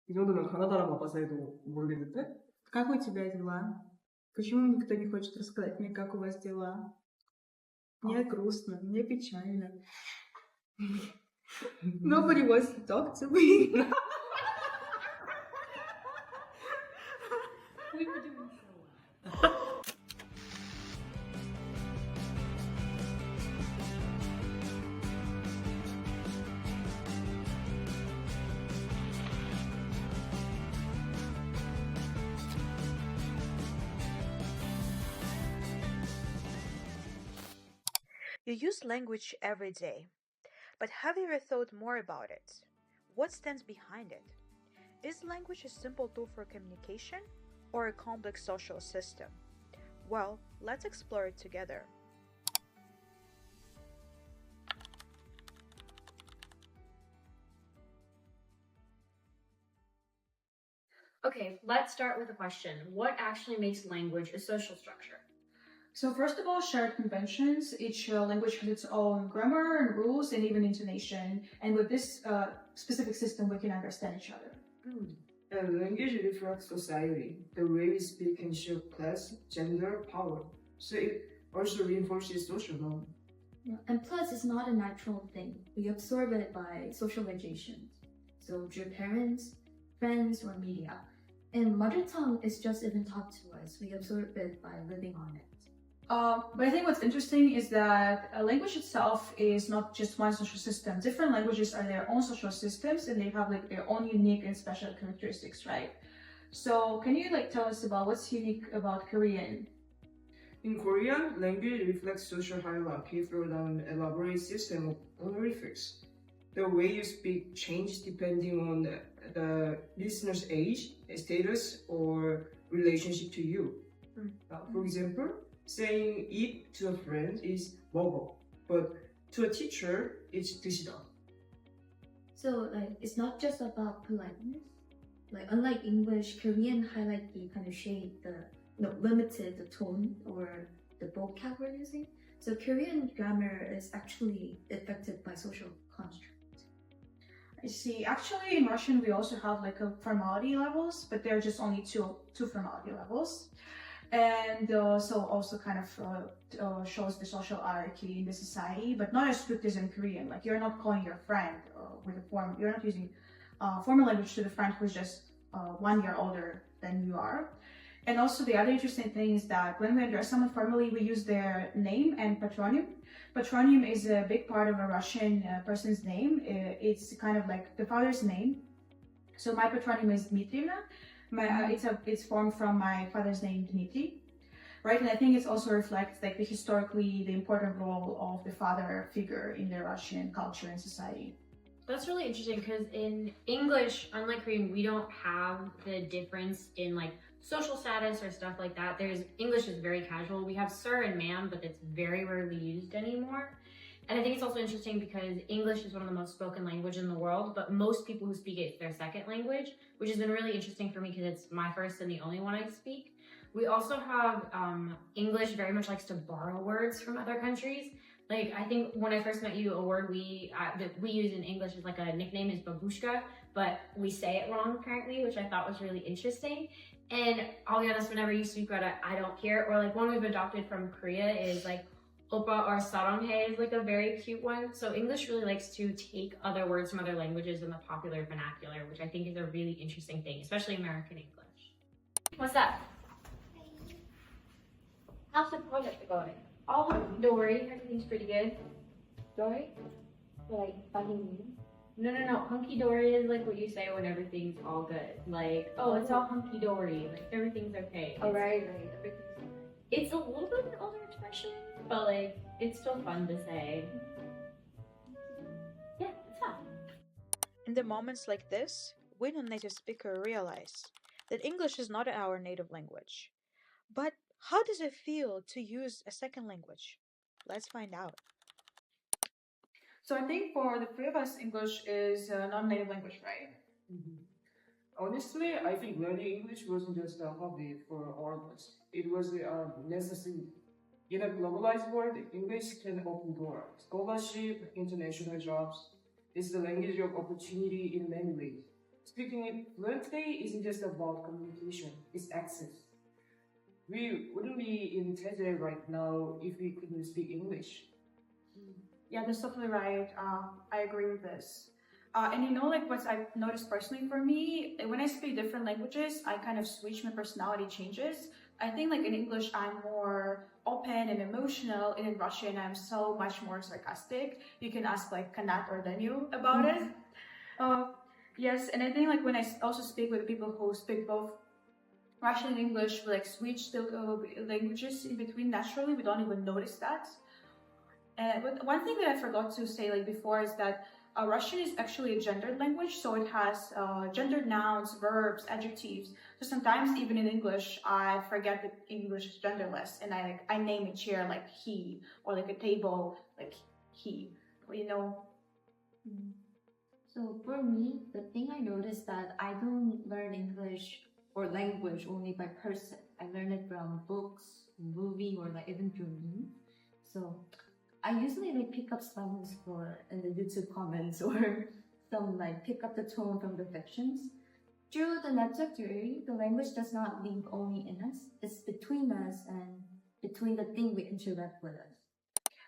이 정도면 가나다라 봐봐서 해도 모르겠는데? Как у тебя дела? Почему никто не хочет рассказать мне, как у вас дела? Мне грустно, мне печально. Nobody wants to talk to me. You use language every day, but have you ever thought more about it? What stands behind it? Is language a simple tool for communication or a complex social system? Well, let's explore it together. Okay, let's start with a question. What actually makes language a social structure? So first of all, shared conventions. Each language has its own grammar and rules and even intonation. And with this specific system, we can understand each other. And language reflects society. The way we speak can show class, gender, power. So it also reinforces social norms. Yeah. And plus, it's not a natural thing. We absorb it by socialization. So through parents, friends, or media. And mother tongue is just even taught to us. We absorb it by living on it. But I think what's interesting is that a language itself is not just one social system. Different languages are their own social systems and they have like their own unique and special characteristics, right? So can you like tell us about what's unique about Korean? In Korean, language reflects social hierarchy through an elaborate system of honorifics. The way you speak changes depending on the listener's age, status, or relationship to you. For example, saying eat to a friend is 먹어, but to a teacher, it's 드시다. So like it's not just about politeness. Like unlike English, Korean highlight the kind of shade, limited the tone or the vocab we're using. So Korean grammar is actually affected by social construct. I see. Actually, in Russian, we also have like a formality levels, but they're just only two formality levels. And so also kind of shows the social hierarchy in the society, but not as strict as in Korean. Like you're not calling your friend with a form. You're not using formal language to the friend who's just 1 year older than you are. And also the other interesting thing is that when we address someone formally, we use their name and patronym. Patronym is a big part of a Russian person's name. It's kind of like the father's name. So my patronym is Dmitrievna. It's formed from my father's name, Dmitry, right? And I think it also reflects like the important role of the father figure in the Russian culture and society. That's really interesting because in English, unlike Korean, we don't have the difference in like social status or stuff like that. English is very casual. We have sir and ma'am, but it's very rarely used anymore. And I think it's also interesting because English is one of the most spoken languages in the world, but most people who speak it, it's their second language, which has been really interesting for me because it's my first and the only one I speak. We also have English very much likes to borrow words from other countries. Like, I think when I first met you, a word that we use in English is like a nickname is babushka, but we say it wrong apparently, which I thought was really interesting. And I'll be honest, whenever you speak about it, I don't hear it. Or like one we've adopted from Korea is like Oppa or saranghae is like a very cute one. So English really likes to take other words from other languages in the popular vernacular, which I think is a really interesting thing, especially American English. What's that? How's the project going? All hunky-dory, everything's pretty good. Dory? Like, funny. No. Hunky-dory is like what you say when everything's all good. Like, oh, it's all hunky-dory. Like, everything's okay. Oh, right. Everything's okay. It's a little bit of an older expression, but like, it's still fun to say. Yeah, it's fun. In the moments like this, we non-native speakers realize that English is not our native language. But how does it feel to use a second language? Let's find out. So I think for the three of us, English is a non-native language, right? Honestly, I think learning English wasn't just a hobby for all of us. It was a necessity. In a globalized world, English can open doors. Scholarship, international jobs. It's the language of opportunity in many ways. Speaking it fluently isn't just about communication, it's access. We wouldn't be in TED right now if we couldn't speak English. Yeah, that's totally right. I agree with this. And you know, like what I've noticed personally for me, when I speak different languages, I kind of switch, my personality changes. I think like in English, I'm more open and emotional, and in Russian, I'm so much more sarcastic. You can ask like Kanat or Daniel about it. Yes, and I think like when I also speak with people who speak both Russian and English, we like switch the languages in between naturally. We don't even notice that. But one thing that I forgot to say like before is that Russian is actually a gendered language, so it has gendered nouns, verbs, adjectives. So sometimes even in English, I forget that English is genderless, and I name a chair like he, or like a table like he. You know. So for me, the thing I noticed that I don't learn English or language only by person. I learn it from books, movie, or like even through memes. So I usually like pick up slangs for in the YouTube comments or some like pick up the tone from the fictions. Through the network theory, the language does not live only in us. It's between us and between the thing we interact with us.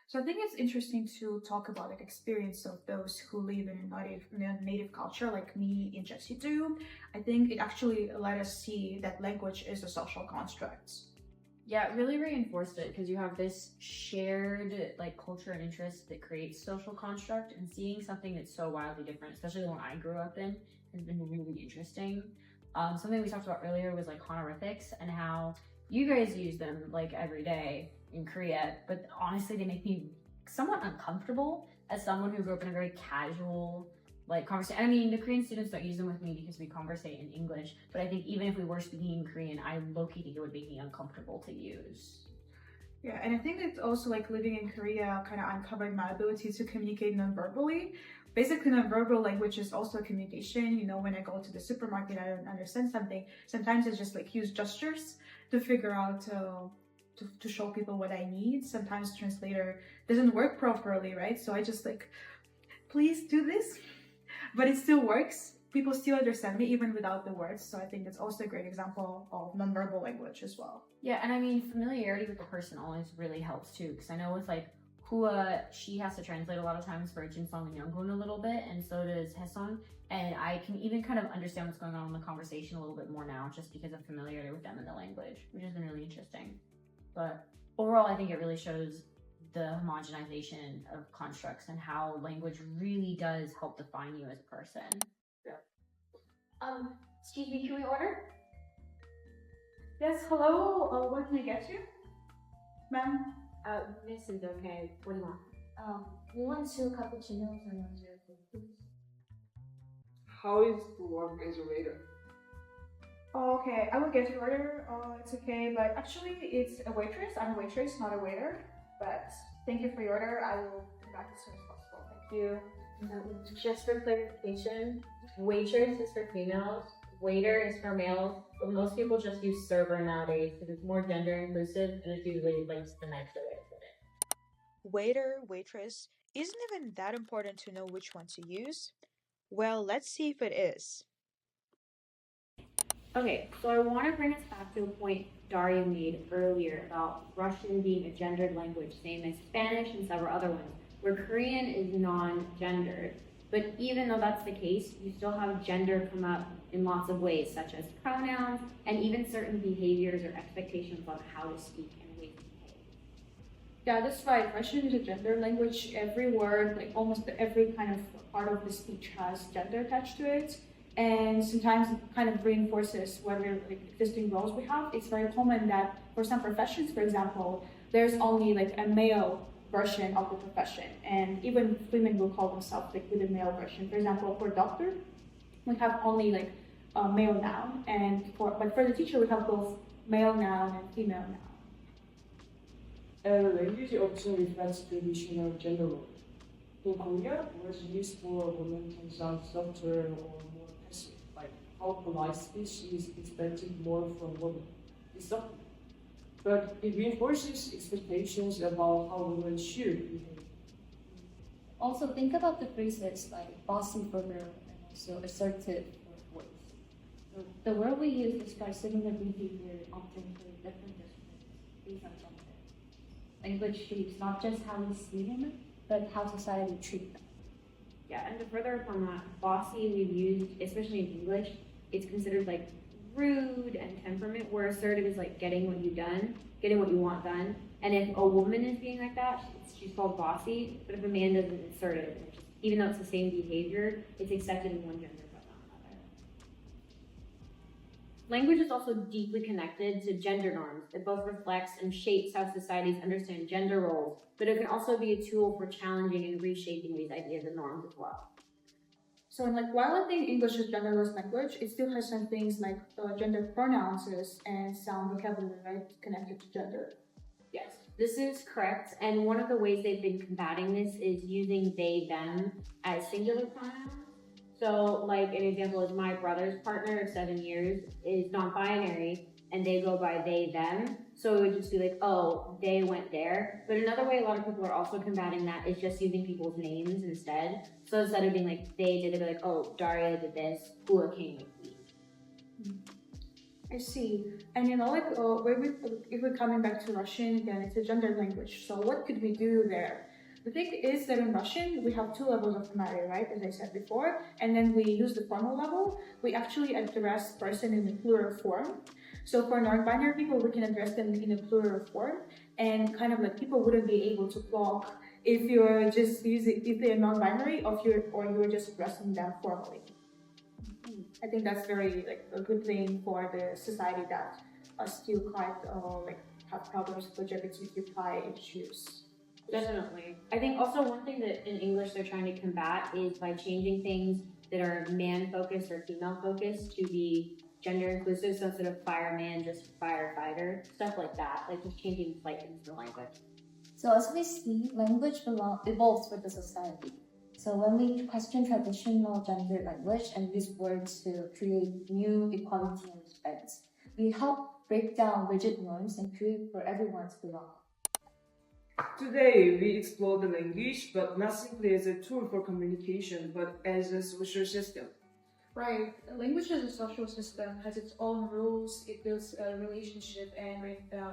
So I think it's interesting to talk about like experience of those who live in a native culture like me and Jesse do. I think it actually let us see that language is a social construct. Yeah, it really reinforced it because you have this shared like culture and interest that creates social construct, and seeing something that's so wildly different, especially the one I grew up in, has been really interesting. Something we talked about earlier was like honorifics and how you guys use them like every day in Korea, but honestly they make me somewhat uncomfortable as someone who grew up in a very casual like conversation. I mean, the Korean students don't use them with me because we conversate in English, but I think even if we were speaking in Korean, I low-key think it would make me uncomfortable to use. Yeah, and I think it's also like living in Korea kind of uncovered my ability to communicate non-verbally. Basically, non-verbal language is also communication. You know, when I go to the supermarket, I don't understand something. Sometimes I just like use gestures to figure out to show people what I need. Sometimes translator doesn't work properly, right? So I just like, please do this. But it still works. People still understand me even without the words. So I think that's also a great example of nonverbal language as well. Yeah, and I mean, familiarity with the person always really helps too, because I know with like Hua, she has to translate a lot of times for Jinsong and Younghoon a little bit, and so does Haesung. And I can even kind of understand what's going on in the conversation a little bit more now, just because of familiarity with them in the language, which has been really interesting. But overall, I think it really shows the homogenization of constructs and how language really does help define you as a person. Excuse me, can we order? Yes, hello. What can I get you? Ma'am? This is okay. What do you want? We want 2 cappuccinos and 1 zero, please. How is the work as a waiter? Oh, okay. I will get your order. It's okay. But actually, it's a waitress. I'm a waitress, not a waiter. But thank you for your order. I will come back as soon as possible. Thank you. Just for clarification, waitress is for females, waiter is for males, but most people just use server nowadays because it's more gender inclusive and it's usually like the nicer way to put it. Waiter, waitress, isn't even that important to know which one to use? Well, let's see if it is. Okay, so I want to bring us back to a point Daria made earlier about Russian being a gendered language, same as Spanish and several other ones, where Korean is non-gendered. But even though that's the case, you still have gender come up in lots of ways, such as pronouns and even certain behaviors or expectations about how to speak and ways to behave. Yeah, that's right. Russian is a gender language. Every word, like almost every kind of part of the speech has gender attached to it. And sometimes it kind of reinforces whatever like existing roles we have. It's very common that for some professions, for example, there's only like a male version of the profession, and even women will call themselves like with a male version. For example, for doctor, we have only like a male noun, but for the teacher, we have both male noun and female noun. Language often reflects traditional gender roles. In Korea, words used for women can sound softer or more passive, like how polite speech is expected more from women. It's subtle, but it reinforces expectations about how women should behave. Also, think about the phrases like bossy for girl and also assertive for The word we use describes similar behavior often for different disciplines based on gender. Language shapes not just how we see women, but how society treats them. Yeah, and to further upon that, bossy we've used, especially in English, it's considered like rude and temperament, where assertive is like getting what you want done. And if a woman is being like that, she's called bossy. But if a man does it, it's assertive. Even though it's the same behavior, it's accepted in one gender but not another. Language is also deeply connected to gender norms. It both reflects and shapes how societies understand gender roles, but it can also be a tool for challenging and reshaping these ideas and norms as well. So, like, while I think English is genderless language, it still has some things like gender pronouns and some vocabulary, right, connected to gender. Yes, this is correct. And one of the ways they've been combating this is using they, them as singular pronouns. So, like, an example is my brother's partner of 7 years is non-binary, and they go by they, them. So it would just be like, oh, they went there. But another way a lot of people are also combating that is just using people's names instead. So instead of being like, they did, they'd be like, oh, Daria did this, Hua came with me. I see. And you know, like, if we're coming back to Russian again, it's a gender language. So what could we do there? The thing is that in Russian, we have two levels of grammar, right, as I said before. And then we use the formal level. We actually address person in the plural form. So for non-binary people, we can address them in a plural form. And kind of like people wouldn't be able to block if you're just using, if they're non-binary or you're just addressing them formally. I think that's very like a good thing for the society that are still quite like have problems with LGBTQI issues. Definitely. I think also one thing that in English they're trying to combat is by changing things that are man-focused or female-focused to be gender inclusive. So instead of fireman, just firefighter, stuff like that. Like just changing like into the language. So as we see, language evolves with the society. So when we question traditional gender language and use words to create new equality and respect, we help break down rigid norms and create for everyone to belong. Today, we explore the language, but not simply as a tool for communication, but as a social system. Right. Language as a social system has its own rules. It builds a relationship and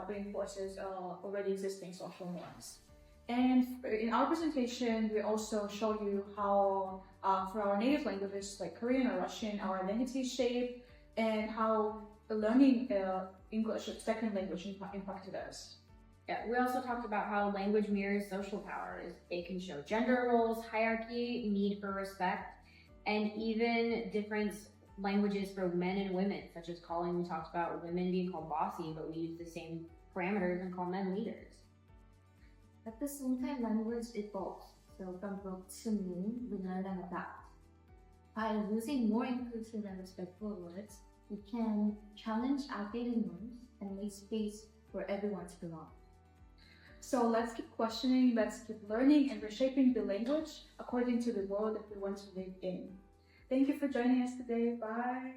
reinforces already existing social norms. And in our presentation, we also show you how, for our native languages like Korean or Russian, our identity is shaped and how learning English as second language impacted us. Yeah, we also talked about how language mirrors social power. It can show gender roles, hierarchy, need for respect, and even different languages for men and women, such as calling, we talked about women being called bossy, but we use the same parameters and call men leaders. At the same time, language evolves. So from book to meaning, we learn and adapt. By using more inclusive and respectful words, we can challenge outdated norms and make space for everyone to belong. So let's keep questioning, let's keep learning and reshaping the language according to the world that we want to live in. Thank you for joining us today. Bye.